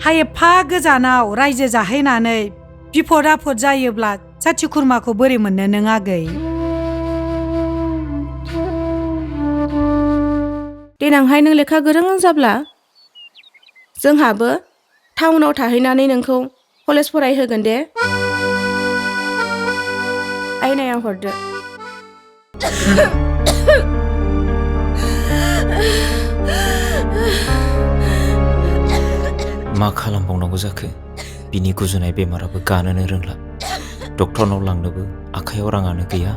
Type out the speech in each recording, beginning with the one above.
एफा गोजानाव रायजो जाहैनानै बिफद आफद जायोब्ला जाथि खुरमाखौ बोरै मोननो नों आगै? देनांहाय नों लेखा गोरों जाब्ला जोंहाबो टाउनाव थाहैनानै नोंखौ कलेज फरायहोगोन दे। आयनायाव हरदो। मा खालामबावनांगौ जाखो? बिनि गुजुनाय बेमाराबो गानोनो रोंला। डक्टरनाव लांनोबो आखायाव राङानो गैया।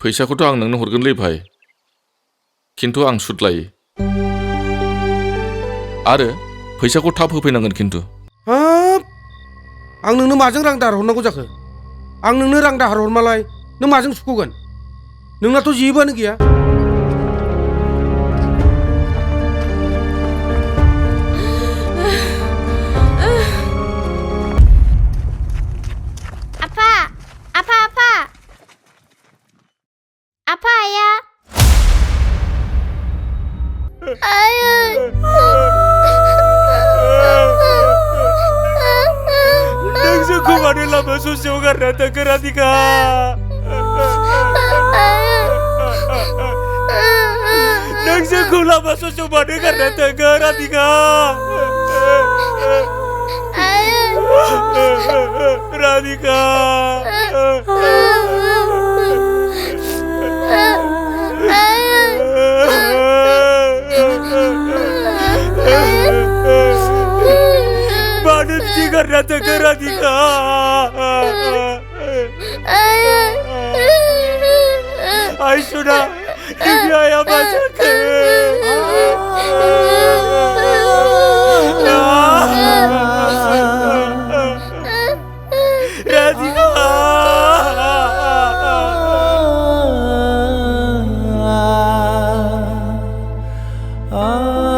फैसाखौथ' आं नोंनो हरगोनलै भाइ, खिन्थु आं सुद लायो आरो फैसाखौ थाब होफैनांगोन खिन्थु। हाब, आं नोंनो माजों रां दाहार हरनांगौ जाखो? आं नोंनो रां दाहार हरमालाय नों माजों सुख'गोन? नोंनाथ' जेबोआनो गैया। Apa ayah? नों जोंखौ मानो लामा ससेयाव गारना थाखो राधिका? नों जोंखौ लामा ससेयाव मानो गारना थाखो राधिका? राधिका मानो बिदि गारना थाखो राधिका? आइ सना, नोंनि आइया मा जाखो? राधिका ah